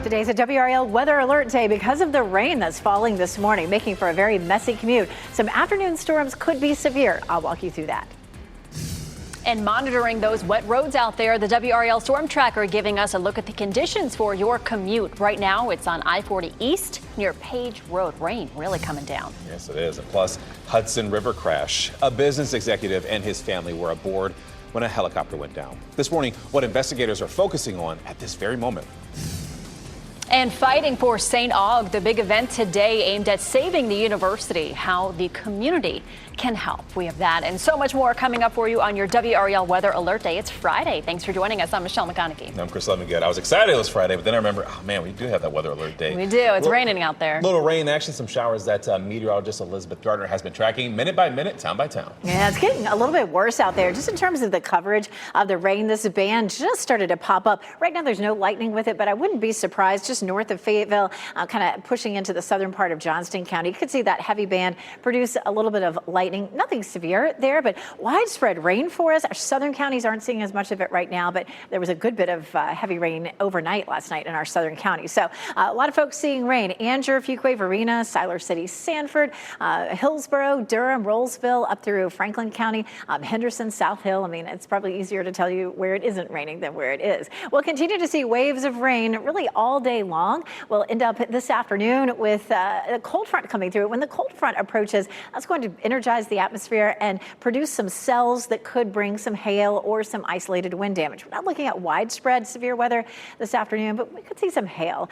Today's a WRAL weather alert day because of the rain that's falling this morning, making for a very messy commute. Some afternoon storms could be severe. I'll walk you through that. And monitoring those wet roads out there, the WRAL Storm Tracker giving us a look at the conditions for your commute. Right now, it's on I-40 East near Page Road. Rain really coming down. Yes, it is. And plus, Hudson River crash. A business executive and his family were aboard when a helicopter went down. This morning, what investigators are focusing on at this very moment. And fighting for St. Aug, the big event today aimed at saving the university, how the community can help. We have that and so much more coming up for you on your WRAL Weather Alert Day. It's Friday. Thanks for joining us. I'm Michelle McConaughey. I'm Chris Lemongood. I was excited it was Friday, but then I remember, oh man, we do have that Weather Alert Day. We do. It's raining out there. Little rain, actually some showers that meteorologist Elizabeth Gardner has been tracking minute by minute, town by town. Yeah, it's getting a little bit worse out there just in terms of the coverage of the rain. This band just started to pop up. Right now there's no lightning with it, but I wouldn't be surprised just north of Fayetteville, kind of pushing into the southern part of Johnston County. You could see that heavy band produce a little bit of lightning. Nothing severe there, but widespread rain for us. Our southern counties aren't seeing as much of it right now, but there was a good bit of heavy rain overnight last night in our southern counties. So a lot of folks seeing rain. Angier, Fuquay, Varina, Siler City, Sanford, Hillsborough, Durham, Rollsville, up through Franklin County, Henderson, South Hill. I mean, it's probably easier to tell you where it isn't raining than where it is. We'll continue to see waves of rain really all day long. We'll end up this afternoon with a cold front coming through. When the cold front approaches, that's going to energize the atmosphere and produce some cells that could bring some hail or some isolated wind damage. We're not looking at widespread severe weather this afternoon, but we could see some hail.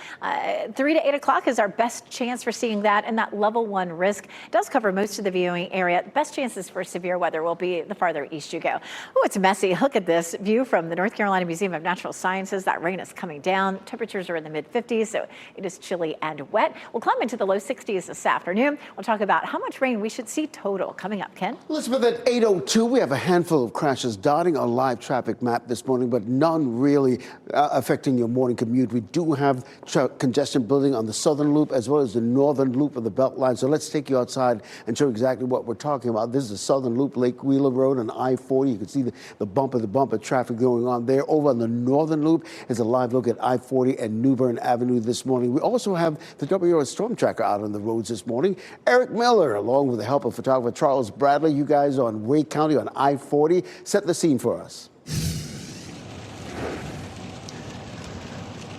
3 to 8 o'clock is our best chance for seeing that, and that level 1 risk does cover most of the viewing area. Best chances for severe weather will be the farther east you go. Oh, it's messy. Look at this view from the North Carolina Museum of Natural Sciences. That rain is coming down. Temperatures are in the mid-50s, so it is chilly and wet. We'll climb into the low 60s this afternoon. We'll talk about how much rain we should see total coming up. Ken? Elizabeth, at 8:02, we have a handful of crashes dotting our live traffic map this morning, but none really affecting your morning commute. We do have congestion building on the southern loop as well as the northern loop of the Beltline. So let's take you outside and show exactly what we're talking about. This is the southern loop, Lake Wheeler Road and I-40. You can see the bumper traffic going on there. Over on the northern loop is a live look at I-40 and New Bern Avenue this morning. We also have the WRAL Storm Tracker out on the roads this morning. Eric Miller, along with the help of photographer Charles Bradley, you guys on Wake County on I-40. Set the scene for us.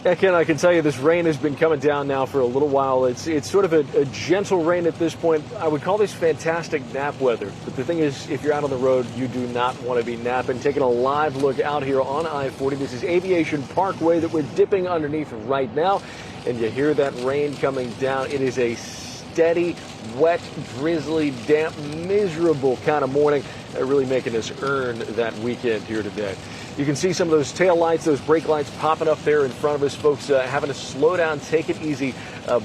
Yeah, Ken, I can tell you this rain has been coming down now for a little while. It's sort of a gentle rain at this point. I would call this fantastic nap weather. But the thing is, if you're out on the road, you do not want to be napping. Taking a live look out here on I-40. This is Aviation Parkway that we're dipping underneath right now. And you hear that rain coming down. It is a steady, wet, drizzly, damp, miserable kind of morning. Really making us earn that weekend here today. You can see some of those tail lights, those brake lights popping up there in front of us. Folks having to slow down, take it easy,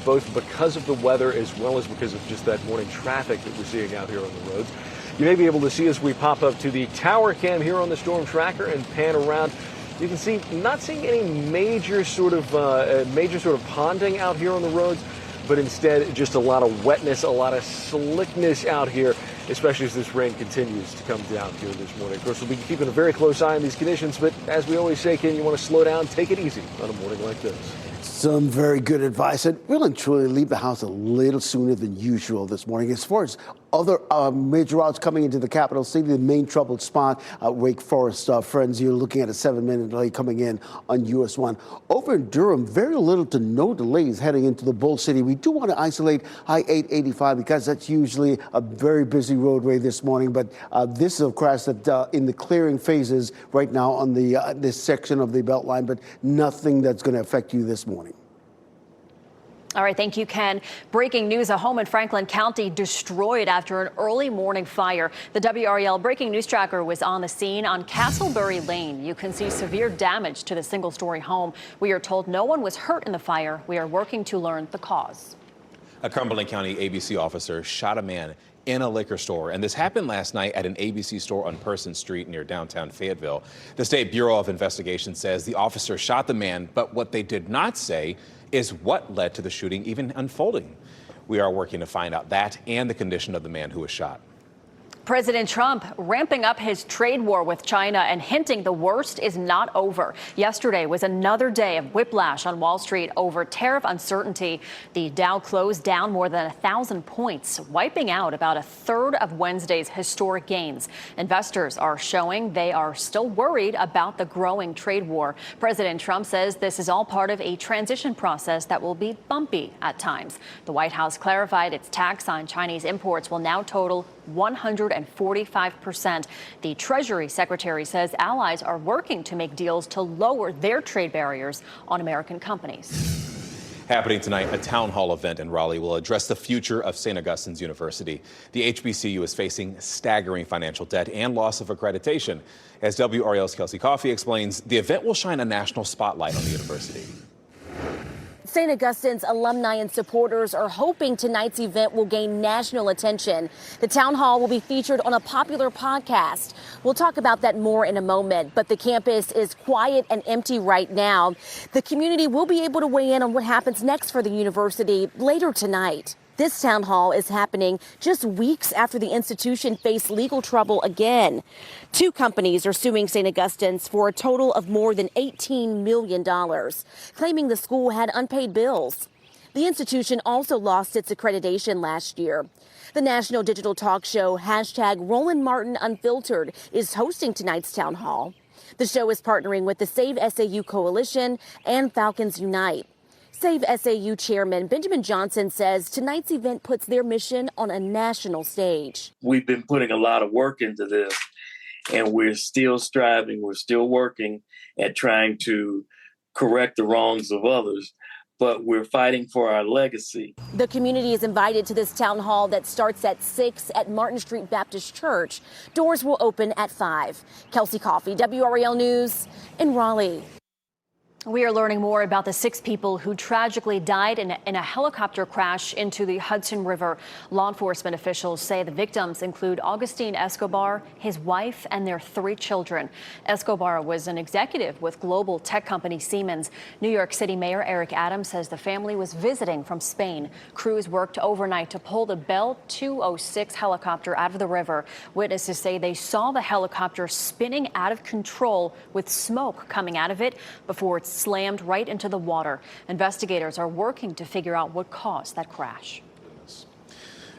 both because of the weather as well as because of just that morning traffic that we're seeing out here on the roads. You may be able to see as we pop up to the tower cam here on the Storm Tracker and pan around. You can see not seeing any major sort of ponding out here on the roads, but instead just a lot of wetness, a lot of slickness out here, especially as this rain continues to come down here this morning. Of course, we'll be keeping a very close eye on these conditions, but as we always say, Ken, you want to slow down, take it easy on a morning like this. Some very good advice. And we'll truly leave the house a little sooner than usual this morning. As far as other major routes coming into the capital city, the main troubled spot, Wake Forest, friends, you're looking at a 7-minute delay coming in on US 1. Over in Durham, very little to no delays heading into the Bull City. We do want to isolate I-885 because that's usually a very busy roadway this morning. But this is a crash that in the clearing phases right now on the this section of the Beltline, but nothing that's going to affect you this morning. All right, thank you, Ken. Breaking news, a home in Franklin County destroyed after an early morning fire. The WRAL Breaking News Tracker was on the scene on Castleberry Lane. You can see severe damage to the single-story home. We are told no one was hurt in the fire. We are working to learn the cause. A Cumberland County ABC officer shot a man in a liquor store, and this happened last night at an ABC store on Person Street near downtown Fayetteville. The State Bureau of Investigation says the officer shot the man, but what they did not say is what led to the shooting even unfolding. We are working to find out that and the condition of the man who was shot. President Trump ramping up his trade war with China and hinting the worst is not over. Yesterday was another day of whiplash on Wall Street over tariff uncertainty. The Dow closed down more than 1,000 points, wiping out about a third of Wednesday's historic gains. Investors are showing they are still worried about the growing trade war. President Trump says this is all part of a transition process that will be bumpy at times. The White House clarified its tax on Chinese imports will now total 145%. The Treasury Secretary says allies are working to make deals to lower their trade barriers on American companies. Happening tonight, a town hall event in Raleigh will address the future of St. Augustine's University. The HBCU is facing staggering financial debt and loss of accreditation. As WRAL's Kelsey Coffey explains, the event will shine a national spotlight on the university. St. Augustine's alumni and supporters are hoping tonight's event will gain national attention. The town hall will be featured on a popular podcast. We'll talk about that more in a moment, but the campus is quiet and empty right now. The community will be able to weigh in on what happens next for the university later tonight. This town hall is happening just weeks after the institution faced legal trouble again. Two companies are suing St. Augustine's for a total of more than $18 million, claiming the school had unpaid bills. The institution also lost its accreditation last year. The national digital talk show #RolandMartinUnfiltered is hosting tonight's town hall. The show is partnering with the Save SAU Coalition and Falcons Unite. Save SAU Chairman Benjamin Johnson says tonight's event puts their mission on a national stage. We've been putting a lot of work into this, and we're still striving, we're still working at trying to correct the wrongs of others, but we're fighting for our legacy. The community is invited to this town hall that starts at 6 at Martin Street Baptist Church. Doors will open at 5. Kelsey Coffey, WRAL News in Raleigh. We are learning more about the 6 people who tragically died in a helicopter crash into the Hudson River. Law enforcement officials say the victims include Augustine Escobar, his wife, and their 3 children. Escobar was an executive with global tech company Siemens. New York City Mayor Eric Adams says the family was visiting from Spain. Crews worked overnight to pull the Bell 206 helicopter out of the river. Witnesses say they saw the helicopter spinning out of control with smoke coming out of it before it slammed right into the water. Investigators are working to figure out what caused that crash.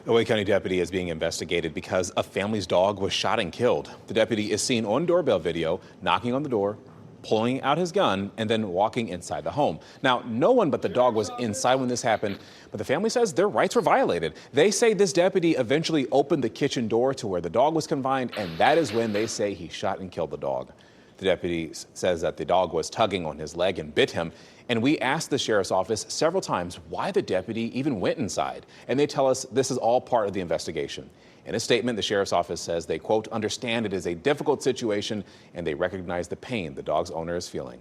A Wake County deputy is being investigated because a family's dog was shot and killed. The deputy is seen on doorbell video knocking on the door, pulling out his gun, and then walking inside the home. Now, no one but the dog was inside when this happened, but the family says their rights were violated. They say this deputy eventually opened the kitchen door to where the dog was confined, and that is when they say he shot and killed the dog. The deputy says that the dog was tugging on his leg and bit him. And we asked the sheriff's office several times why the deputy even went inside. And they tell us this is all part of the investigation. In a statement, the sheriff's office says they, quote, understand it is a difficult situation and they recognize the pain the dog's owner is feeling.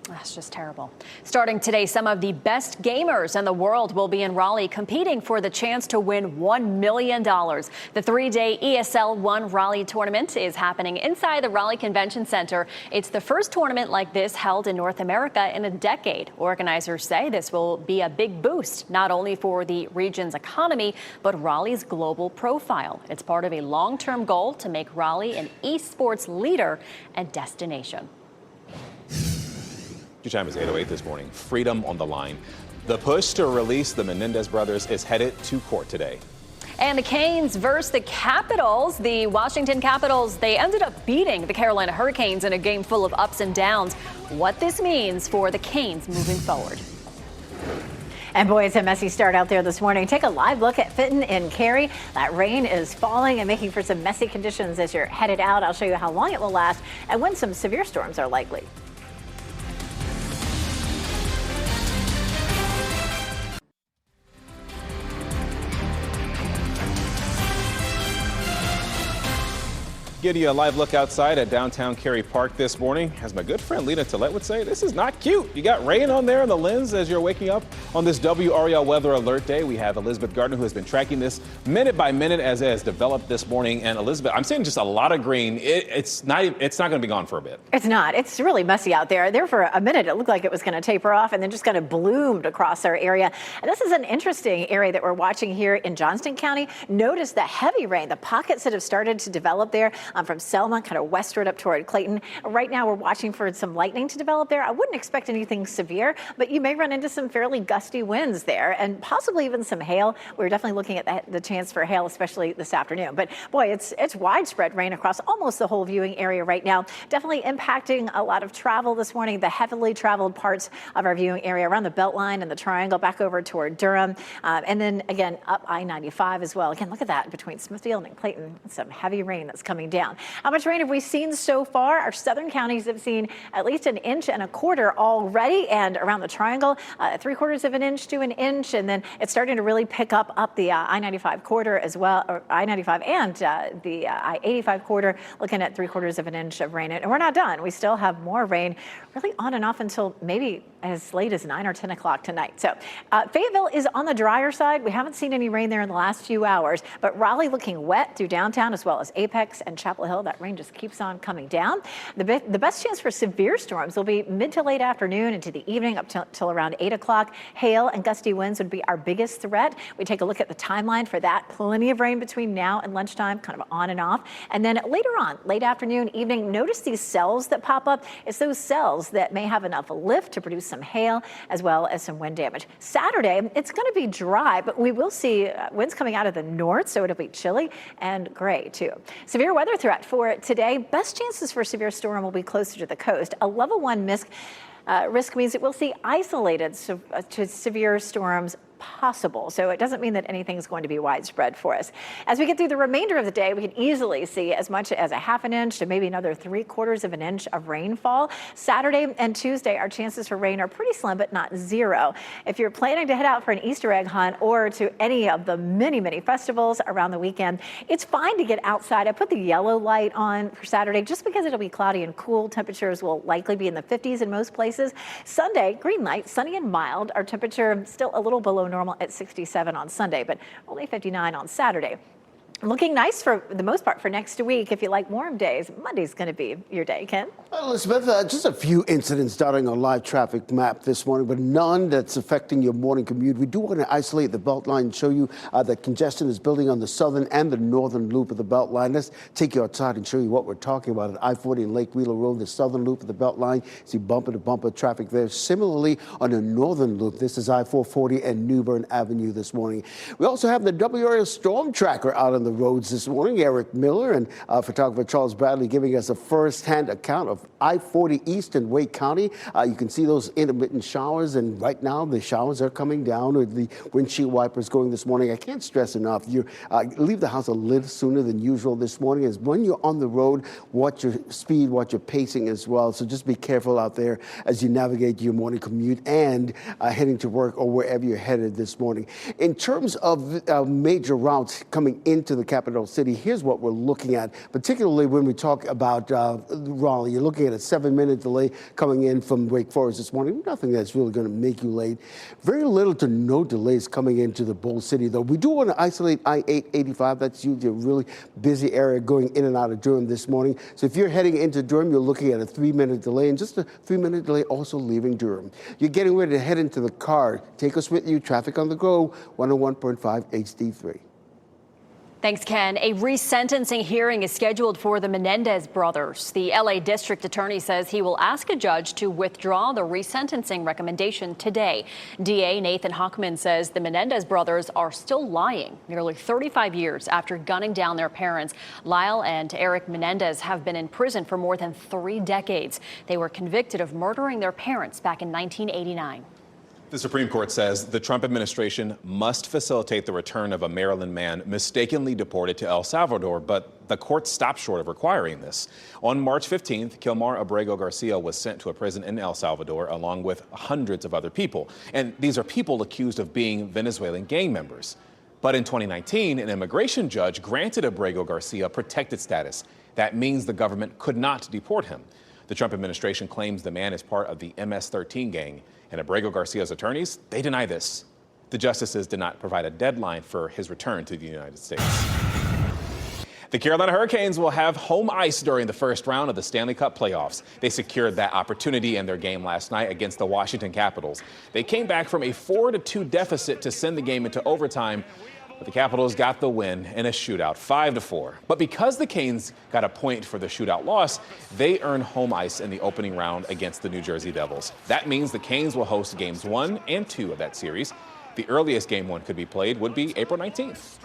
That's just terrible. Starting today, some of the best gamers in the world will be in Raleigh competing for the chance to win $1 million. The 3-day ESL One Raleigh tournament is happening inside the Raleigh Convention Center. It's the first tournament like this held in North America in a decade. Organizers say this will be a big boost, not only for the region's economy, but Raleigh's global profile. It's part of a long-term goal to make Raleigh an esports leader and destination. Your time is 8:08 this morning. Freedom on the line. The push to release the Menendez brothers is headed to court today. And the Canes versus the Capitals. The Washington Capitals, they ended up beating the Carolina Hurricanes in a game full of ups and downs. What this means for the Canes moving forward. And boy, it's a messy start out there this morning. Take a live look at Fitton and Cary. That rain is falling and making for some messy conditions as you're headed out. I'll show you how long it will last and when some severe storms are likely. Getting you a live look outside at downtown Cary Park this morning. As my good friend Lena Tillette would say, this is not cute. You got rain on there in the lens as you're waking up on this WRAL weather alert day. We have Elizabeth Gardner, who has been tracking this minute by minute as it has developed this morning. And Elizabeth, I'm seeing just a lot of green. It's not going to be gone for a bit. It's not. It's really messy out there. There for a minute, it looked like it was going to taper off and then just kind of bloomed across our area. And this is an interesting area that we're watching here in Johnston County. Notice the heavy rain, the pockets that have started to develop there from Selma, kind of westward up toward Clayton. Right now, we're watching for some lightning to develop there. I wouldn't expect anything severe, but you may run into some fairly gusty winds there and possibly even some hail. We're definitely looking at the chance for hail, especially this afternoon. But boy, it's widespread rain across almost the whole viewing area right now. Definitely impacting a lot of travel this morning, the heavily traveled parts of our viewing area around the Beltline and the Triangle back over toward Durham. And then again, up I-95 as well. Again, look at that between Smithfield and Clayton. Some heavy rain that's coming down. How much rain have we seen so far? Our southern counties have seen at least 1.25 inches already, and around the Triangle, 3/4 inch to an inch, and then it's starting to really pick up the I-95 corridor as well, or I-95 and the I-85 corridor, looking at 3/4 inch of rain. And we're not done. We still have more rain, really on and off until maybe as late as 9 or 10 o'clock tonight. So Fayetteville is on the drier side. We haven't seen any rain there in the last few hours, but Raleigh looking wet through downtown as well as Apex and Chapel Hill. That rain just keeps on coming down. The best chance for severe storms will be mid to late afternoon into the evening up till around 8 o'clock. Hail and gusty winds would be our biggest threat. We take a look at the timeline for that. Plenty of rain between now and lunchtime, kind of on and off. And then later on, late afternoon, evening, notice these cells that pop up. It's those cells that may have enough lift to produce some hail as well as some wind damage. Saturday, it's going to be dry, but we will see winds coming out of the north, so it'll be chilly and gray too. Severe weather threat for today. Best chances for severe storm will be closer to the coast. A level 1 risk means that we'll see isolated to severe storms possible. So it doesn't mean that anything's going to be widespread for us. As we get through the remainder of the day, we can easily see as much as 1/2 inch to maybe another 3/4 inch of rainfall. Saturday and Tuesday, our chances for rain are pretty slim, but not zero. If you're planning to head out for an Easter egg hunt or to any of the many, many festivals around the weekend, it's fine to get outside. I put the yellow light on for Saturday just because it'll be cloudy and cool. Temperatures will likely be in the 50s in most places. Sunday, green light, sunny and mild. Our temperature still a little below normal at 67 on Sunday, but only 59 on Saturday. Looking nice for the most part for next week. If you like warm days, Monday's going to be your day, Ken. Elizabeth, just a few incidents dotting our live traffic map this morning, but none that's affecting your morning commute. We do want to isolate the Beltline and show you that congestion is building on the southern and the northern loop of the Beltline. Let's take you outside and show you what we're talking about at I-40 and Lake Wheeler Road, the southern loop of the Beltline. See bumper-to-bumper traffic there. Similarly, on the northern loop, this is I-440 and New Bern Avenue this morning. We also have the WRAL storm tracker out on the roads this morning. Eric Miller and photographer Charles Bradley giving us a first-hand account of I-40 East in Wake County. You can see those intermittent showers, and right now the showers are coming down, or the windshield wipers going this morning. I can't stress enough, you leave the house a little sooner than usual this morning, as when you're on the road, watch your speed, watch your pacing as well. So just be careful out there as you navigate your morning commute and heading to work or wherever you're headed this morning. In terms of major routes coming into the capital city, here's what we're looking at, particularly when we talk about Raleigh. You're looking at a 7-minute delay coming in from Wake Forest this morning. Nothing that's really going to make you late. Very little to no delays coming into the Bull City, though. We do want to isolate I-885. That's usually a really busy area going in and out of Durham this morning. So if you're heading into Durham, you're looking at a 3-minute delay, and just a 3-minute delay also leaving Durham. You're getting ready to head into the car. Take us with you. Traffic on the go, 101.5 HD3. Thanks, Ken. A resentencing hearing is scheduled for the Menendez brothers. The LA district attorney says he will ask a judge to withdraw the resentencing recommendation today. DA Nathan Hochman says the Menendez brothers are still lying nearly 35 years after gunning down their parents. Lyle and Eric Menendez have been in prison for more than 3 decades. They were convicted of murdering their parents back in 1989. The Supreme Court says the Trump administration must facilitate the return of a Maryland man mistakenly deported to El Salvador, but the court stopped short of requiring this. On March 15th, Kilmar Abrego Garcia was sent to a prison in El Salvador along with hundreds of other people. And these are people accused of being Venezuelan gang members. But in 2019, an immigration judge granted Abrego Garcia protected status. That means the government could not deport him. The Trump administration claims the man is part of the MS-13 gang, and Abrego Garcia's attorneys, they deny this. The justices did not provide a deadline for his return to the United States. The Carolina Hurricanes will have home ice during the first round of the Stanley Cup playoffs. They secured that opportunity in their game last night against the Washington Capitals. They came back from a 4-2 deficit to send the game into overtime, but the Capitals got the win in a shootout, 5-4. But because the Canes got a point for the shootout loss, they earned home ice in the opening round against the New Jersey Devils. That means the Canes will host games 1 and 2 of that series. The earliest game 1 could be played would be April 19th.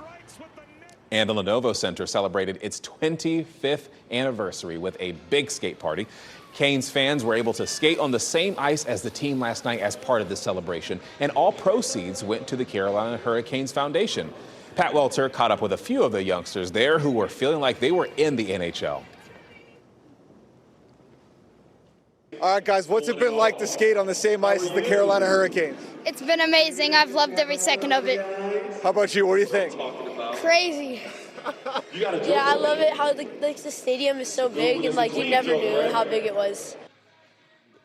And the Lenovo Center celebrated its 25th anniversary with a big skate party. Canes fans were able to skate on the same ice as the team last night as part of this celebration, and all proceeds went to the Carolina Hurricanes Foundation. Pat Welter caught up with a few of the youngsters there who were feeling like they were in the NHL. All right, guys, what's it been like to skate on the same ice as the Carolina Hurricanes? It's been amazing. I've loved every second of it. How about you? What do you think? Crazy. Yeah, I love it how the stadium is so big and you never knew how big it was.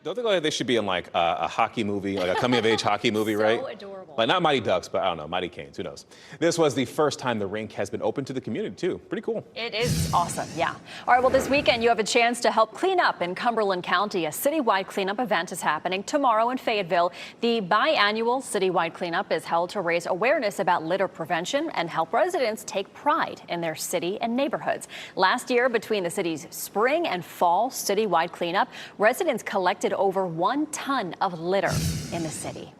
Don't they look like they should be in like a hockey movie, like a coming-of-age hockey movie, right? So adorable. Like not Mighty Ducks, but I don't know, Mighty Canes, who knows? This was the first time the rink has been open to the community, too. Pretty cool. It is awesome, yeah. All right, well, this weekend you have a chance to help clean up in Cumberland County. A citywide cleanup event is happening tomorrow in Fayetteville. The biannual citywide cleanup is held to raise awareness about litter prevention and help residents take pride in their city and neighborhoods. Last year, between the city's spring and fall citywide cleanup, residents collected over 1 ton of litter in the city.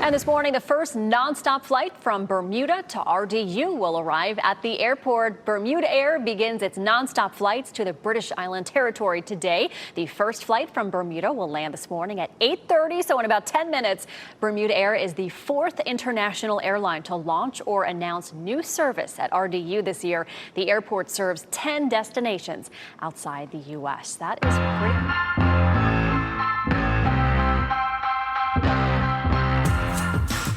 And this morning, the first nonstop flight from Bermuda to RDU will arrive at the airport. Bermuda Air begins its nonstop flights to the British Island Territory today. The first flight from Bermuda will land this morning at 8:30, so in about 10 minutes. Bermuda Air is the 4th international airline to launch or announce new service at RDU this year. The airport serves 10 destinations outside the U.S. That is pretty...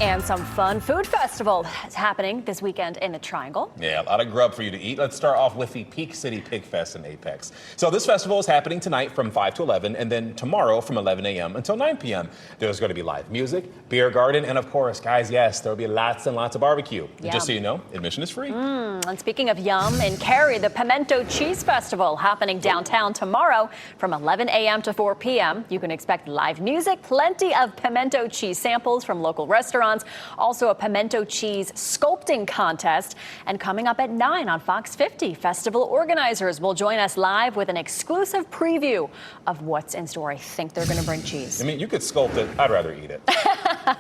And some fun food festival is happening this weekend in the Triangle. Yeah, a lot of grub for you to eat. Let's start off with the Peak City Pig Fest in Apex. So this festival is happening tonight from 5 to 11, and then tomorrow from 11 a.m. until 9 p.m. There's going to be live music, beer garden, and of course, guys, yes, there'll be lots and lots of barbecue. Yum. Just so you know, admission is free. And speaking of yum, in Cary, the Pimento Cheese Festival happening downtown tomorrow from 11 a.m. to 4 p.m. You can expect live music, plenty of pimento cheese samples from local restaurants, also a pimento cheese sculpting contest. And coming up at 9 on Fox 50, festival organizers will join us live with an exclusive preview of what's in store. I think they're going to bring cheese. I mean, you could sculpt it. I'd rather eat it.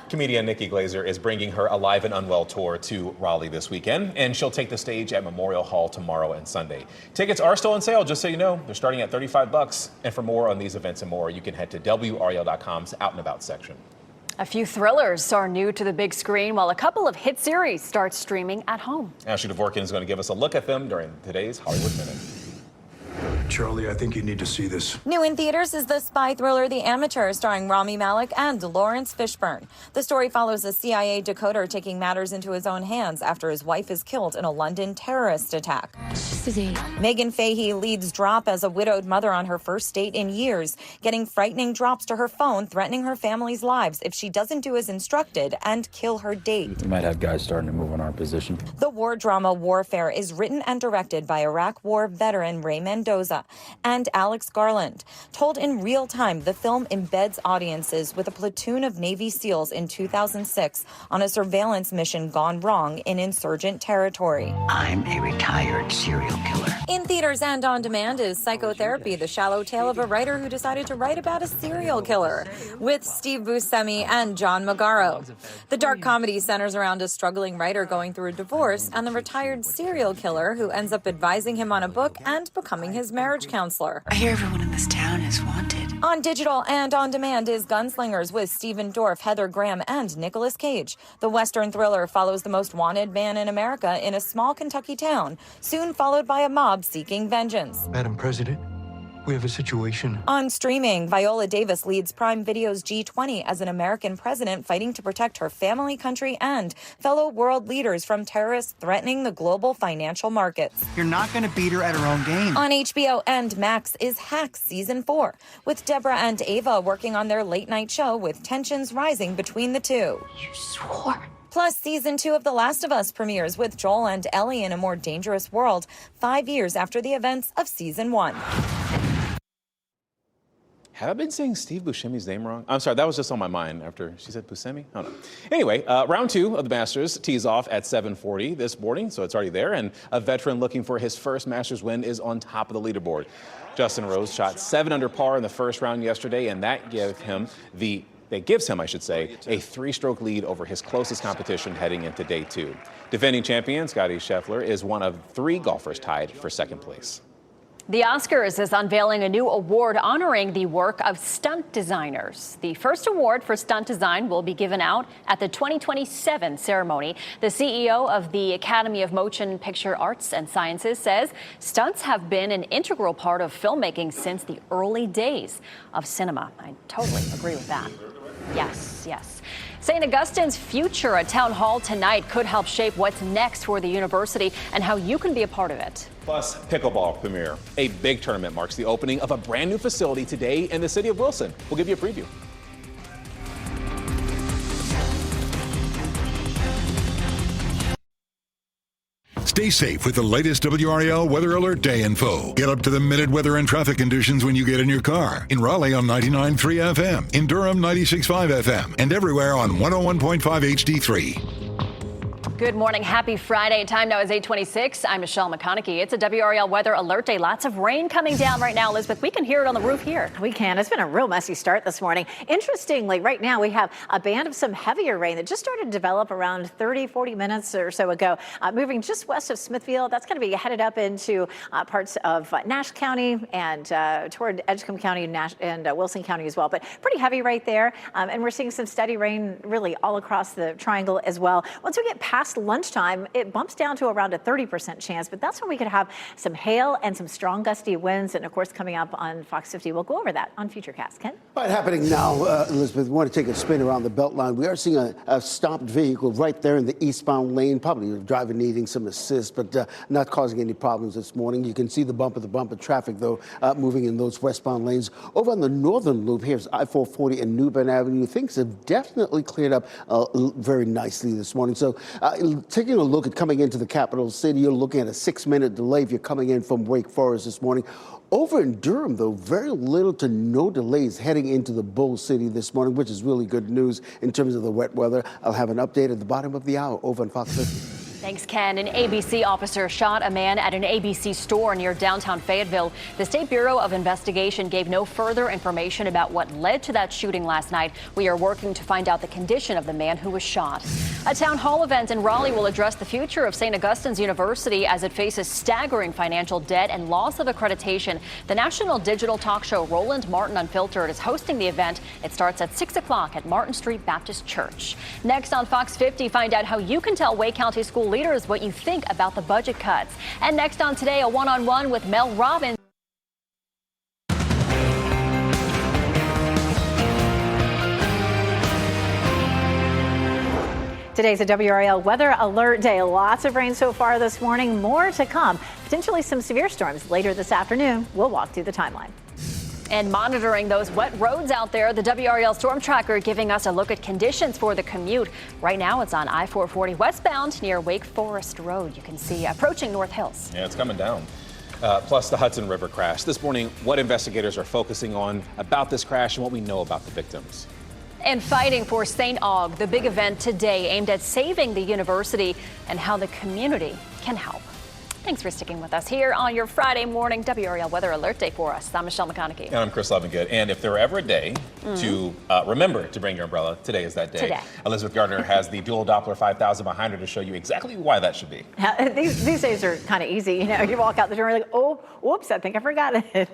Comedian Nikki Glazer is bringing her Alive and Unwell tour to Raleigh this weekend, and she'll take the stage at Memorial Hall tomorrow and Sunday. Tickets are still on sale, just so you know. They're starting at $35. And for more on these events and more, you can head to WRAL.com's Out and About section. A few thrillers are new to the big screen, while a couple of hit series start streaming at home. Ashley Dvorkin is going to give us a look at them during today's Hollywood Minute. Charlie, I think you need to see this. New in theaters is the spy thriller The Amateur, starring Rami Malek and Lawrence Fishburne. The story follows a CIA decoder taking matters into his own hands after his wife is killed in a London terrorist attack. Megan Fahey leads Drop as a widowed mother on her first date in years, getting frightening drops to her phone threatening her family's lives if she doesn't do as instructed and kill her date. We might have guys starting to move on our position. The war drama Warfare is written and directed by Iraq War veteran Ray Mendoza and Alex Garland. Told in real time, the film embeds audiences with a platoon of Navy SEALs in 2006 on a surveillance mission gone wrong in insurgent territory. I'm a retired serial killer. In theaters and on demand is Psychotherapy, the shallow tale of a writer who decided to write about a serial killer, with Steve Buscemi and John Magaro. The dark comedy centers around a struggling writer going through a divorce and the retired serial killer who ends up advising him on a book and becoming his marriage counselor. I hear everyone in this town is wanted. On digital and on demand is Gunslingers with Stephen Dorff, Heather Graham, and Nicolas Cage. The Western thriller follows the most wanted man in America in a small Kentucky town, soon followed by a mob seeking vengeance. Madam President, We have a situation. On streaming, Viola Davis leads Prime Video's G20 as an American president fighting to protect her family, country, and fellow world leaders from terrorists threatening the global financial markets. You're not going to beat her at her own game. On HBO and Max is Hacks Season 4, with Deborah and Ava working on their late-night show with tensions rising between the two. You swore. Plus, Season 2 of The Last of Us premieres with Joel and Ellie in a more dangerous world 5 years after the events of Season 1. Have I been saying Steve Buscemi's name wrong? I'm sorry, that was just on my mind after she said Buscemi. I don't know. Anyway, round 2 of the Masters tees off at 7:40 this morning, so it's already there. And a veteran looking for his first Masters win is on top of the leaderboard. Justin Rose shot 7 under par in the first round yesterday, and that gives him, a 3-stroke lead over his closest competition heading into day 2. Defending champion Scottie Scheffler is one of 3 golfers tied for second place. The Oscars is unveiling a new award honoring the work of stunt designers. The first award for stunt design will be given out at the 2027 ceremony. The CEO of the Academy of Motion Picture Arts and Sciences says stunts have been an integral part of filmmaking since the early days of cinema. I totally agree with that. Yes, yes. St. Augustine's future at Town Hall tonight could help shape what's next for the university and how you can be a part of it. Plus, pickleball premiere. A big tournament marks the opening of a brand new facility today in the city of Wilson. We'll give you a preview. Stay safe with the latest WRAL Weather Alert Day info. Get up to the minute weather and traffic conditions when you get in your car. In Raleigh on 99.3 FM, in Durham 96.5 FM, and everywhere on 101.5 HD3. Good morning. Happy Friday. Time now is 8:26. I'm Michelle McConaughey. It's a WRAL Weather Alert Day. Lots of rain coming down right now, Elizabeth. We can hear it on the roof here. We can. It's been a real messy start this morning. Interestingly, right now we have a band of some heavier rain that just started to develop around 40 minutes or so ago, moving just west of Smithfield. That's going to be headed up into parts of Nash County and toward Edgecombe County and Wilson County as well. But pretty heavy right there. And we're seeing some steady rain really all across the triangle as well. Once we get past lunchtime, it bumps down to around a 30% chance, but that's when we could have some hail and some strong gusty winds. And of course, coming up on Fox 50, we'll go over that on Futurecast. Ken? All right, happening now, Elizabeth, we want to take a spin around the Beltline. We are seeing a stopped vehicle right there in the eastbound lane, probably a driver needing some assist, but not causing any problems this morning. You can see the bumper-to-bumper traffic, though, moving in those westbound lanes. Over on the northern loop, here's I-440 and New Bern Avenue. Things have definitely cleared up very nicely this morning. So taking a look at coming into the capital city, you're looking at a 6-minute delay if you're coming in from Wake Forest this morning. Over in Durham, though, very little to no delays heading into the Bull City this morning, which is really good news in terms of the wet weather. I'll have an update at the bottom of the hour over on Fox 50. Thanks, Ken. An ABC officer shot a man at an ABC store near downtown Fayetteville. The State Bureau of Investigation gave no further information about what led to that shooting last night. We are working to find out the condition of the man who was shot. A town hall event in Raleigh will address the future of St. Augustine's University as it faces staggering financial debt and loss of accreditation. The national digital talk show Roland Martin Unfiltered is hosting the event. It starts at 6 o'clock at Martin Street Baptist Church. Next on Fox 50, find out how you can tell Wake County school leaders what you think about the budget cuts. And next on Today, a one-on-one with Mel Robbins. Today's a WRAL Weather Alert Day. Lots of rain so far this morning. More to come. Potentially some severe storms later this afternoon. We'll walk through the timeline. And monitoring those wet roads out there, the WRAL Storm Tracker giving us a look at conditions for the commute. Right now, it's on I-440 westbound near Wake Forest Road. You can see approaching North Hills. Yeah, it's coming down. Plus the Hudson River crash. This morning, what investigators are focusing on about this crash and what we know about the victims. And fighting for St. Aug, the big event today aimed at saving the university and how the community can help. Thanks for sticking with us here on your Friday morning WRAL Weather Alert Day for us. I'm Michelle McConaughey. And I'm Chris Lovingood. And if there were ever a day to remember to bring your umbrella, today is that day. Today. Elizabeth Gardner has the dual Doppler 5000 behind her to show you exactly why that should be. These days are kind of easy. You know, you walk out the door and you're like, oh, whoops, I think I forgot it.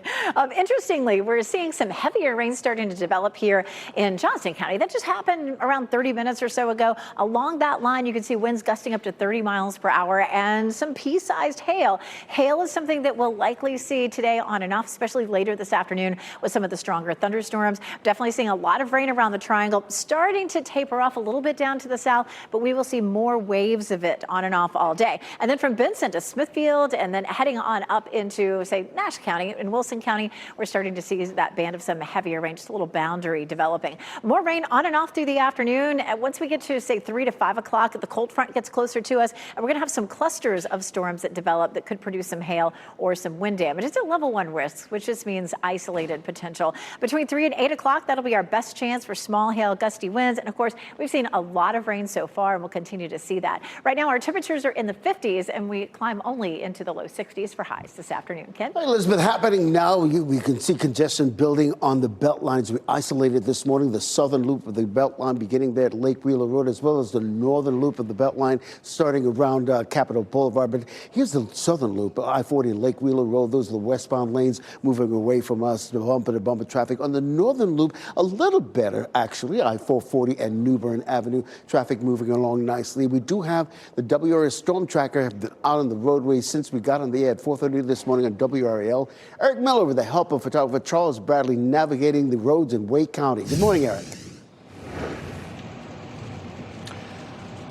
Interestingly, we're seeing some heavier rain starting to develop here in Johnston County. That just happened around 30 minutes or so ago. Along that line, you can see winds gusting up to 30 miles per hour and some pea-sized hail. Hail is something that we'll likely see today on and off, especially later this afternoon with some of the stronger thunderstorms. Definitely seeing a lot of rain around the triangle, starting to taper off a little bit down to the south, but we will see more waves of it on and off all day. And then from Benson to Smithfield and then heading on up into, say, Nash County and Wilson County, we're starting to see that band of some heavier rain, just a little boundary developing. More rain on and off through the afternoon. And once we get to, say, 3 to 5 o'clock, the cold front gets closer to us, and we're going to have some clusters of storms that develop that could produce some hail or some wind damage. It's a level 1 risk, which just means isolated potential. Between 3 and 8 o'clock, that'll be our best chance for small hail, gusty winds. And of course, we've seen a lot of rain so far, and we'll continue to see that. Right now, our temperatures are in the 50s, and we climb only into the low 60s for highs this afternoon. Ken? Hey, Elizabeth, happening now, we can see congestion building on the belt lines. We isolated this morning the southern loop of the belt line beginning there at Lake Wheeler Road, as well as the northern loop of the belt line starting around Capitol Boulevard. But here's the southern loop, I-40 and Lake Wheeler Road. Those are the westbound lanes moving away from us, the bumper-to-bumper traffic. On the northern loop, a little better, actually, I-440 and New Bern Avenue, traffic moving along nicely. We do have the WRAL storm tracker out on the roadway since we got on the air at 4:30 this morning on WRAL. Eric Miller with the help of photographer Charles Bradley navigating the roads in Wake County. Good morning, Eric.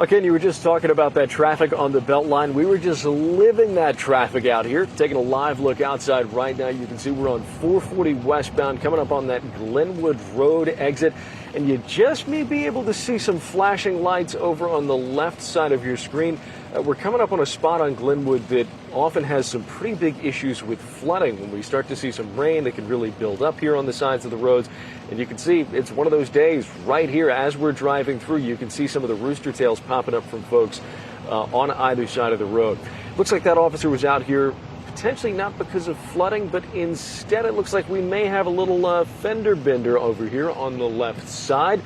Ken, you were just talking about that traffic on the Beltline. We were just living that traffic out here, taking a live look outside right now. You can see we're on 440 westbound, coming up on that Glenwood Road exit. And you just may be able to see some flashing lights over on the left side of your screen. We're coming up on a spot on Glenwood that often has some pretty big issues with flooding. When we start to see some rain, it can really build up here on the sides of the roads. And you can see it's one of those days right here as we're driving through. You can see some of the rooster tails popping up from folks on either side of the road. Looks like that officer was out here potentially not because of flooding, but instead it looks like we may have a little fender bender over here on the left side.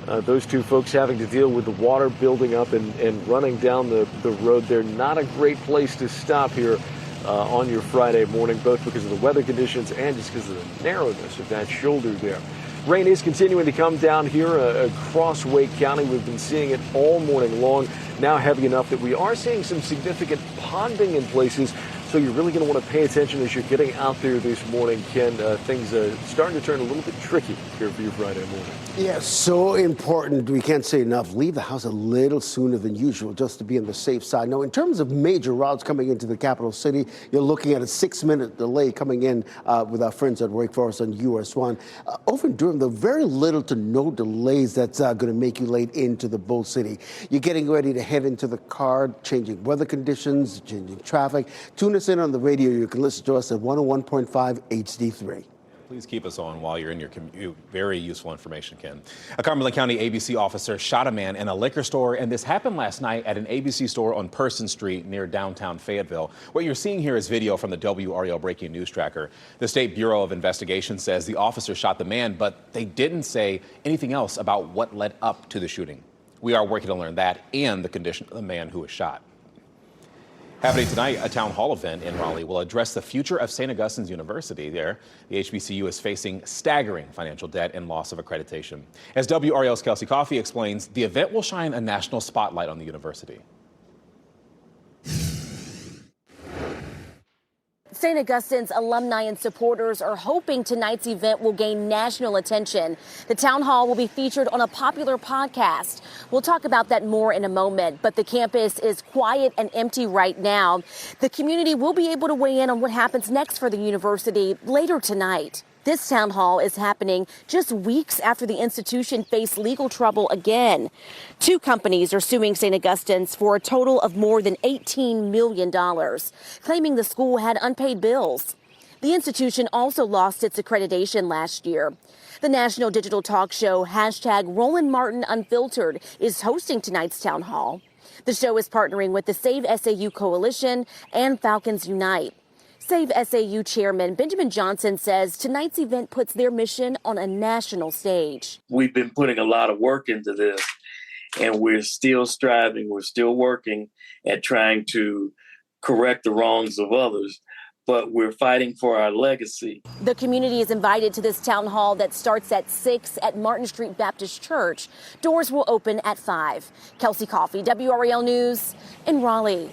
Those two folks having to deal with the water building up and running down the road. They're not a great place to stop here on your Friday morning, both because of the weather conditions and just because of the narrowness of that shoulder there. Rain is continuing to come down here across Wake County. We've been seeing it all morning long, now heavy enough that we are seeing some significant ponding in places. So you're really going to want to pay attention as you're getting out there this morning, Ken. Things are starting to turn a little bit tricky here for your Friday morning. Yeah, so important. We can't say enough. Leave the house a little sooner than usual just to be on the safe side. Now, in terms of major routes coming into the capital city, you're looking at a 6-minute delay coming in with our friends at Wake Forest on US 1. Over in Durham, there are very little to no delays that's going to make you late into the Bull City. You're getting ready to head into the car, changing weather conditions, changing traffic. Tune us in on the radio. You can listen to us at 101.5 HD3. Please keep us on while you're in your commute. Very useful information, Ken. A Cumberland County ABC officer shot a man in a liquor store, and this happened last night at an ABC store on Person Street near downtown Fayetteville. What you're seeing here is video from the WRAL breaking news tracker. The State Bureau of Investigation says the officer shot the man, but they didn't say anything else about what led up to the shooting. We are working to learn that and the condition of the man who was shot. Happening tonight, a town hall event in Raleigh will address the future of St. Augustine's University there. The HBCU is facing staggering financial debt and loss of accreditation. As WRAL's Kelsey Coffey explains, the event will shine a national spotlight on the university. St. Augustine's alumni and supporters are hoping tonight's event will gain national attention. The town hall will be featured on a popular podcast. We'll talk about that more in a moment, but the campus is quiet and empty right now. The community will be able to weigh in on what happens next for the university later tonight. This town hall is happening just weeks after the institution faced legal trouble again. 2 companies are suing St. Augustine's for a total of more than $18 million, claiming the school had unpaid bills. The institution also lost its accreditation last year. The national digital talk show #Roland Martin Unfiltered is hosting tonight's town hall. The show is partnering with the Save SAU Coalition and Falcons Unite. Save SAU Chairman Benjamin Johnson says tonight's event puts their mission on a national stage. We've been putting a lot of work into this, and we're still striving, we're still working at trying to correct the wrongs of others, but we're fighting for our legacy. The community is invited to this town hall that starts at 6 at Martin Street Baptist Church. Doors will open at 5. Kelsey Coffey, WRAL News in Raleigh.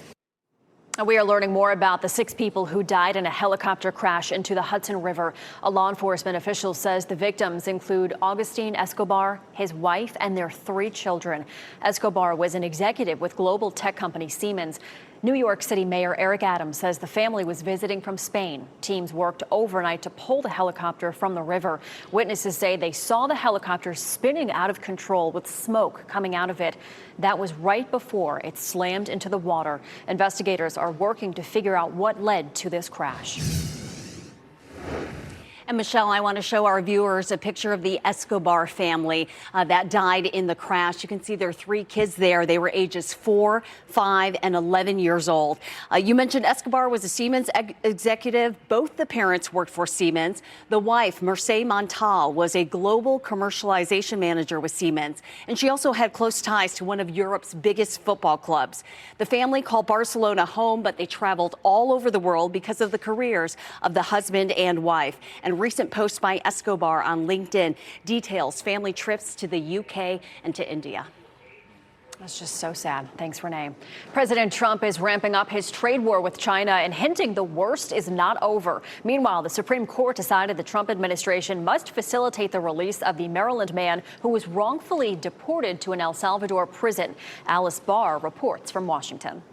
We are learning more about the 6 people who died in a helicopter crash into the Hudson River. A law enforcement official says the victims include Augustin Escobar, his wife, and their 3 children. Escobar was an executive with global tech company Siemens. New York City Mayor Eric Adams says the family was visiting from Spain. Teams worked overnight to pull the helicopter from the river. Witnesses say they saw the helicopter spinning out of control with smoke coming out of it. That was right before it slammed into the water. Investigators are working to figure out what led to this crash. And Michelle, I want to show our viewers a picture of the Escobar family that died in the crash. You can see their 3 kids there. They were ages 4, 5, and 11 years old. You mentioned Escobar was a Siemens executive. Both the parents worked for Siemens. The wife, Merce Montal, was a global commercialization manager with Siemens, and she also had close ties to one of Europe's biggest football clubs. The family called Barcelona home, but they traveled all over the world because of the careers of the husband and wife. And recent post by Escobar on LinkedIn details family trips to the UK and to India. That's just so sad. Thanks, Renee. President Trump is ramping up his trade war with China and hinting the worst is not over. Meanwhile, the Supreme Court decided the Trump administration must facilitate the release of the Maryland man who was wrongfully deported to an El Salvador prison. Alice Barr reports from Washington.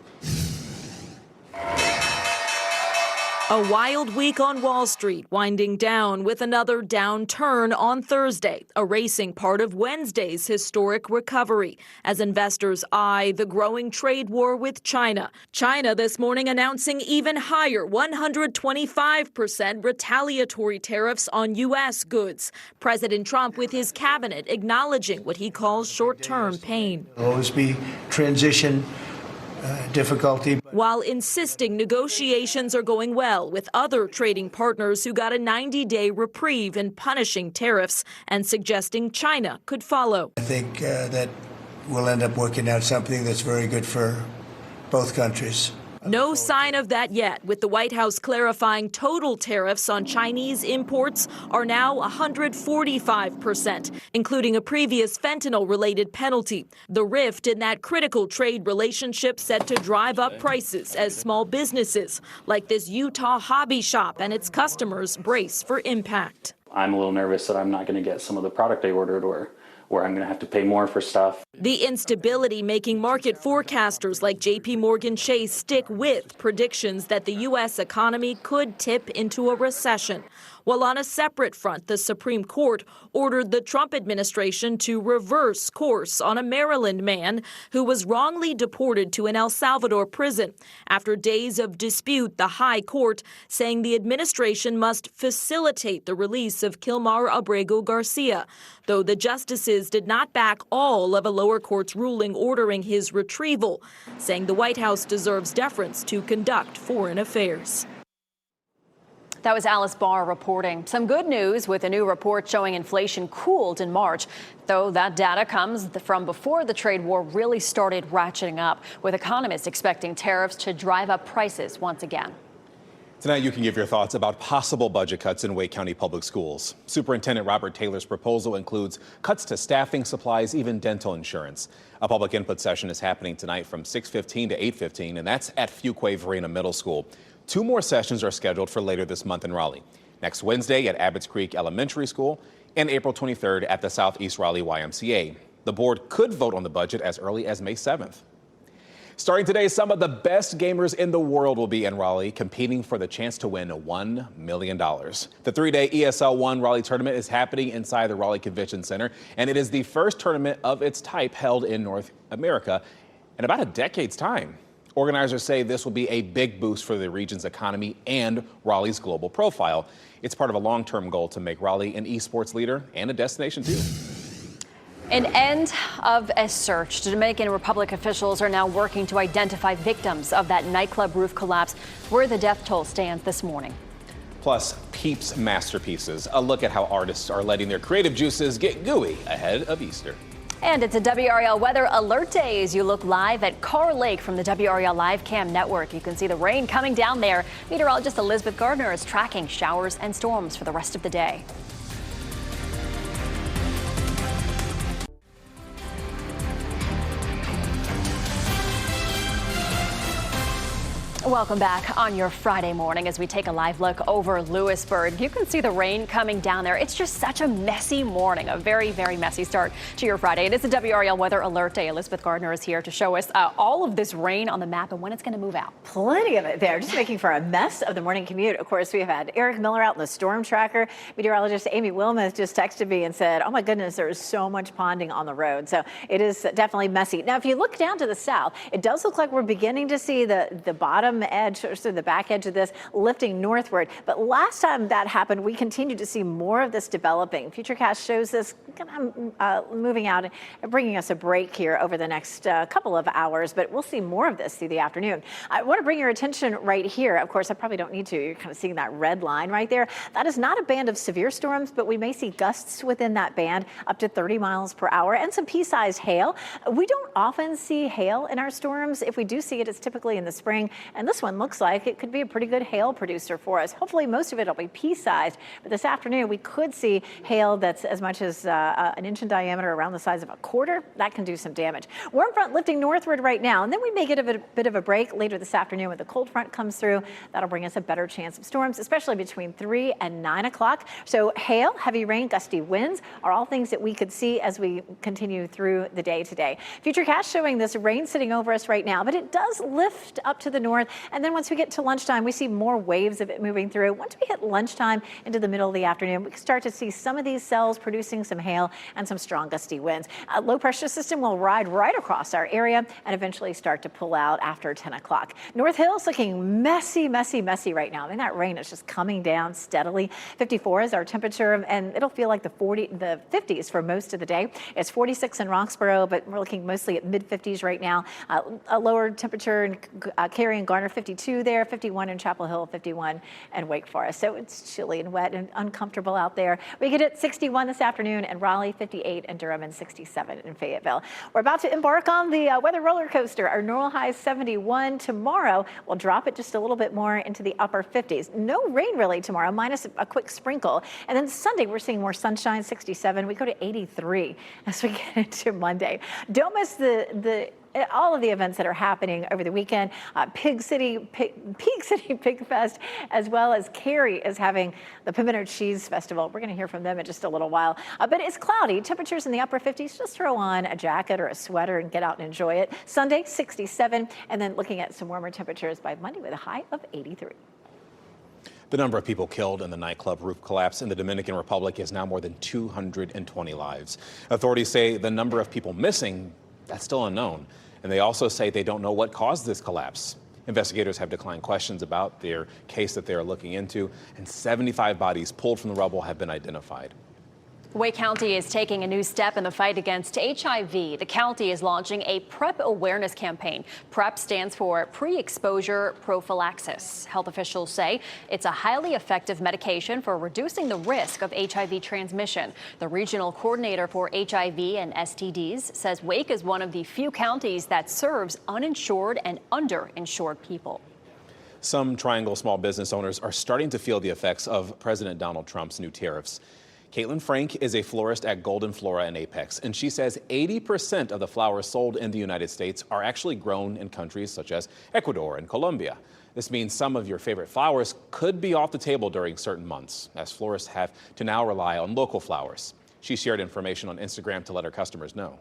A wild week on Wall Street, winding down with another downturn on Thursday, erasing part of Wednesday's historic recovery as investors eye the growing trade war with China. China this morning announcing even higher 125% retaliatory tariffs on U.S. goods. President Trump with his cabinet acknowledging what he calls short-term pain. There'll always be transition difficulty. While insisting negotiations are going well with other trading partners who got a 90-day reprieve in punishing tariffs and suggesting China could follow. I think that we'll end up working out something that's very good for both countries. No sign of that yet, with the White House clarifying total tariffs on Chinese imports are now 145%, including a previous fentanyl-related penalty. The rift in that critical trade relationship set to drive up prices as small businesses, like this Utah hobby shop and its customers, brace for impact. I'm a little nervous that I'm not going to get some of the product I ordered or I'm going to have to pay more for stuff. The instability making market forecasters like JP Morgan Chase stick with predictions that the U.S. economy could tip into a recession. While on a separate front, the Supreme Court ordered the Trump administration to reverse course on a Maryland man who was wrongly deported to an El Salvador prison. After days of dispute, the High Court saying the administration must facilitate the release of Kilmar Abrego Garcia, though the justices did not back all of a lower court's ruling ordering his retrieval, saying the White House deserves deference to conduct foreign affairs. That was Alice Barr reporting. Some good news with a new report showing inflation cooled in March, though that data comes from before the trade war really started ratcheting up, with economists expecting tariffs to drive up prices once again. Tonight, you can give your thoughts about possible budget cuts in Wake County Public Schools. Superintendent Robert Taylor's proposal includes cuts to staffing, supplies, even dental insurance. A public input session is happening tonight from 6:15 to 8:15, and that's at Fuquay Varina Middle School. 2 more sessions are scheduled for later this month in Raleigh. Next Wednesday at Abbott's Creek Elementary School and April 23rd at the Southeast Raleigh YMCA. The board could vote on the budget as early as May 7th. Starting today, some of the best gamers in the world will be in Raleigh competing for the chance to win $1 million. The 3-day ESL One Raleigh tournament is happening inside the Raleigh Convention Center, and it is the first tournament of its type held in North America in about a decade's time. Organizers say this will be a big boost for the region's economy and Raleigh's global profile. It's part of a long-term goal to make Raleigh an esports leader and a destination too. An end of a search. Dominican Republic officials are now working to identify victims of that nightclub roof collapse where the death toll stands this morning. Plus, Peeps masterpieces. A look at how artists are letting their creative juices get gooey ahead of Easter. And it's a WRAL Weather Alert Day as you look live at Carr Lake from the WRAL Live Cam Network. You can see the rain coming down there. Meteorologist Elizabeth Gardner is tracking showers and storms for the rest of the day. Welcome back on your Friday morning as we take a live look over Lewisburg. You can see the rain coming down there. It's just such a messy morning, a very, very messy start to your Friday. It is a WRAL Weather Alert Day. Elizabeth Gardner is here to show us all of this rain on the map and when it's going to move out. Plenty of it there, just making for a mess of the morning commute. Of course, we've had Eric Miller out in the storm tracker. Meteorologist Amy Wilmoth just texted me and said, oh my goodness, there is so much ponding on the road. So it is definitely messy. Now, if you look down to the south, it does look like we're beginning to see the bottom edge, or so the back edge of this lifting northward. But last time that happened, we continued to see more of this developing. Futurecast shows this kind of moving out and bringing us a break here over the next couple of hours, but we'll see more of this through the afternoon. I want to bring your attention right here. Of course, I probably don't need to. You're kind of seeing that red line right there. That is not a band of severe storms, but we may see gusts within that band up to 30 miles per hour and some pea-sized hail. We don't often see hail in our storms. If we do see it, it's typically in the spring, and this one looks like it could be a pretty good hail producer for us. Hopefully most of it will be pea-sized, but this afternoon we could see hail that's as much as an inch in diameter, around the size of a quarter. That can do some damage. Warm front lifting northward right now, and then we may get a bit of a break later this afternoon when the cold front comes through. That'll bring us a better chance of storms, especially between 3 and 9 o'clock. So hail, heavy rain, gusty winds are all things that we could see as we continue through the day today. Futurecast showing this rain sitting over us right now, but it does lift up to the north. And then once we get to lunchtime, we see more waves of it moving through. Once we hit lunchtime into the middle of the afternoon, we can start to see some of these cells producing some hail and some strong gusty winds. A low pressure system will ride right across our area and eventually start to pull out after 10 o'clock. North Hill's looking messy, messy, messy right now. I mean, that rain is just coming down steadily. 54 is our temperature, and it'll feel like the 50s for most of the day. It's 46 in Roxborough, but we're looking mostly at mid-50s right now. A lower temperature in Cary and Garner, 52 there, 51 in Chapel Hill, 51 and Wake Forest. So it's chilly and wet and uncomfortable out there. We get it 61 this afternoon in Raleigh, 58 in Durham, and 67 in Fayetteville. We're about to embark on the weather roller coaster. Our normal high is 71. Tomorrow, we'll drop it just a little bit more into the upper 50s. No rain really tomorrow, minus a quick sprinkle. And then Sunday, we're seeing more sunshine, 67. We go to 83 as we get into Monday. Don't miss all of the events that are happening over the weekend. Peak City Pig Fest, as well as Cary is having the Pimento Cheese Festival. We're going to hear from them in just a little while. But it's cloudy, temperatures in the upper 50s. Just throw on a jacket or a sweater and get out and enjoy it. Sunday, 67, and then looking at some warmer temperatures by Monday with a high of 83. The number of people killed in the nightclub roof collapse in the Dominican Republic is now more than 220 lives. Authorities say the number of people missing, that's still unknown. And they also say they don't know what caused this collapse. Investigators have declined questions about their case that they are looking into, and 75 bodies pulled from the rubble have been identified. Wake County is taking a new step in the fight against HIV. The county is launching a PrEP awareness campaign. PrEP stands for pre-exposure prophylaxis. Health officials say it's a highly effective medication for reducing the risk of HIV transmission. The regional coordinator for HIV and STDs says Wake is one of the few counties that serves uninsured and underinsured people. Some Triangle small business owners are starting to feel the effects of President Donald Trump's new tariffs. Caitlin Frank is a florist at Golden Flora in Apex, and she says 80% of the flowers sold in the United States are actually grown in countries such as Ecuador and Colombia. This means some of your favorite flowers could be off the table during certain months, as florists have to now rely on local flowers. She shared information on Instagram to let her customers know.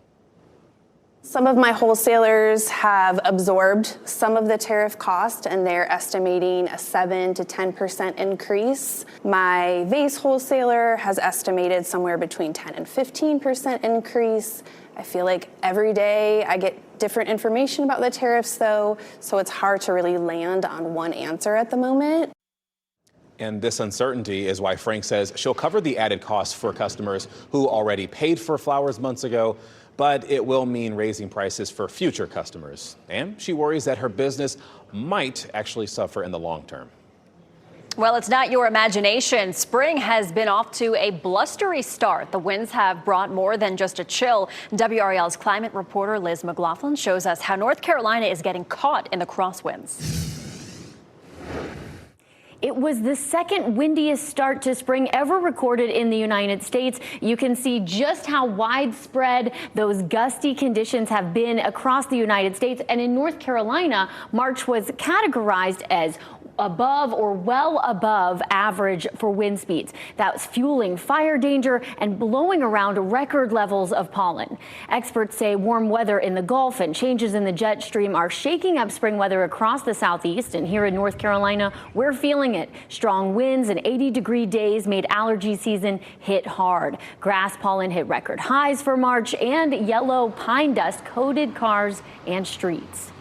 Some of my wholesalers have absorbed some of the tariff cost, and they're estimating a 7 to 10% increase. My vase wholesaler has estimated somewhere between 10 and 15% increase. I feel like every day I get different information about the tariffs, though, so it's hard to really land on one answer at the moment. And this uncertainty is why Frank says she'll cover the added costs for customers who already paid for flowers months ago, but it will mean raising prices for future customers. And she worries that her business might actually suffer in the long term. Well, it's not your imagination. Spring has been off to a blustery start. The winds have brought more than just a chill. WRAL's climate reporter Liz McLaughlin shows us how North Carolina is getting caught in the crosswinds. It was the second windiest start to spring ever recorded in the United States. You can see just how widespread those gusty conditions have been across the United States. And in North Carolina, March was categorized as above or well above average for wind speeds. That's fueling fire danger and blowing around record levels of pollen. Experts say warm weather in the Gulf and changes in the jet stream are shaking up spring weather across the southeast. And here in North Carolina, we're feeling it. Strong winds and 80-degree days made allergy season hit hard. Grass pollen hit record highs for March, and yellow pine dust coated cars and streets.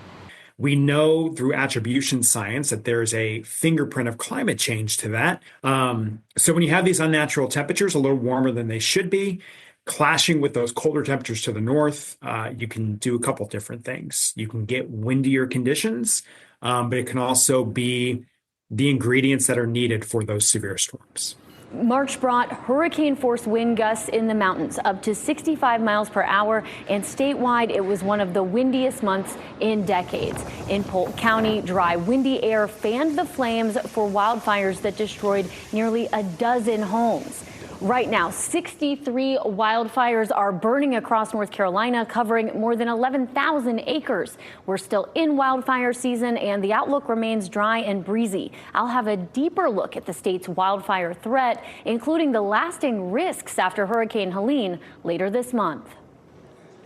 We know through attribution science that there's a fingerprint of climate change to that. So when you have these unnatural temperatures, a little warmer than they should be, clashing with those colder temperatures to the north, you can do a couple different things. You can get windier conditions, but it can also be the ingredients that are needed for those severe storms. March brought hurricane-force wind gusts in the mountains up to 65 miles per hour, and statewide it was one of the windiest months in decades. In Polk County, dry, windy air fanned the flames for wildfires that destroyed nearly a dozen homes. Right now, 63 wildfires are burning across North Carolina, covering more than 11,000 acres. We're still in wildfire season, and the outlook remains dry and breezy. I'll have a deeper look at the state's wildfire threat, including the lasting risks after Hurricane Helene later this month.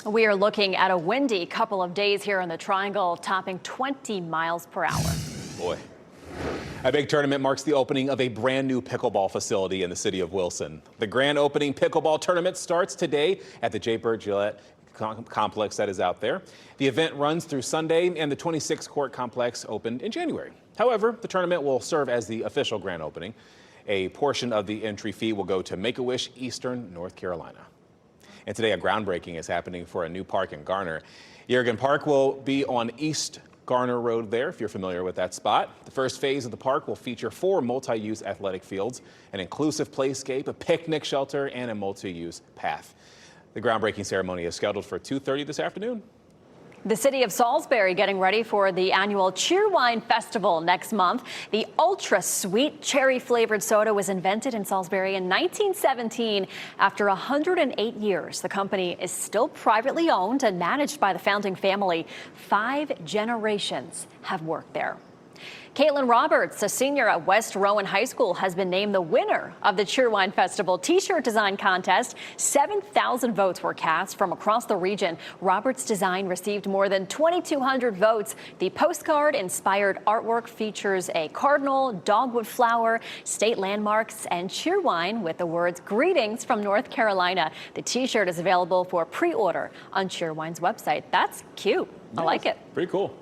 We are looking at a windy couple of days here in the Triangle, topping 20 miles per hour. Boy. A big tournament marks the opening of a brand new pickleball facility in the city of Wilson. The grand opening pickleball tournament starts today at the J. Bird Gillette complex that is out there. The event runs through Sunday, and the 26-court complex opened in January. However, the tournament will serve as the official grand opening. A portion of the entry fee will go to Make-A-Wish Eastern North Carolina. And today, a groundbreaking is happening for a new park in Garner. Yergin Park will be on East Garner Road there, if you're familiar with that spot. The first phase of the park will feature 4 multi-use athletic fields, an inclusive playscape, a picnic shelter, and a multi-use path. The groundbreaking ceremony is scheduled for 2:30 this afternoon. The city of Salisbury getting ready for the annual Cheerwine Festival next month. The ultra-sweet cherry-flavored soda was invented in Salisbury in 1917. After 108 years, the company is still privately owned and managed by the founding family. 5 generations have worked there. Caitlin Roberts, a senior at West Rowan High School, has been named the winner of the Cheerwine Festival T-shirt design contest. 7,000 votes were cast from across the region. Roberts' design received more than 2,200 votes. The postcard-inspired artwork features a cardinal, dogwood flower, state landmarks, and Cheerwine with the words "Greetings from North Carolina." The T-shirt is available for pre-order on Cheerwine's website. That's cute. I like it. Pretty cool.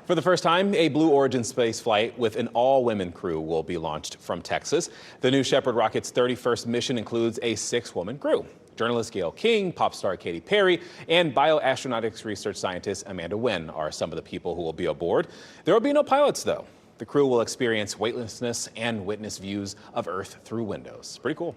For the first time, a Blue Origin space flight with an all-women crew will be launched from Texas. The New Shepard rocket's 31st mission includes a 6-woman crew. Journalist Gail King, pop star Katy Perry, and bioastronautics research scientist Amanda Wynn are some of the people who will be aboard. There will be no pilots, though. The crew will experience weightlessness and witness views of Earth through windows. Pretty cool.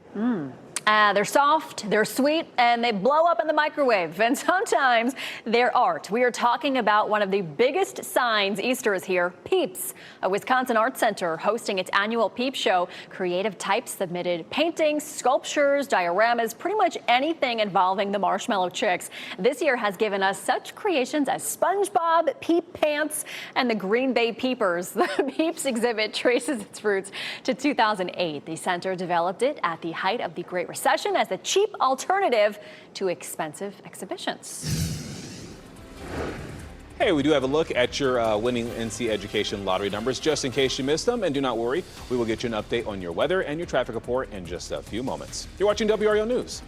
They're soft, they're sweet, and they blow up in the microwave. And sometimes they're art. We are talking about one of the biggest signs Easter is here, Peeps. A Wisconsin Art Center hosting its annual Peep Show. Creative types submitted paintings, sculptures, dioramas, pretty much anything involving the Marshmallow Chicks. This year has given us such creations as SpongeBob, Peep Pants, and the Green Bay Peepers. The Peeps exhibit traces its roots to 2008. The center developed it at the height of the Great Recession as a cheap alternative to expensive exhibitions. Hey, we do have a look at your winning NC Education lottery numbers, just in case you missed them. And do not worry, we will get you an update on your weather and your traffic report in just a few moments. You're watching WRAL News.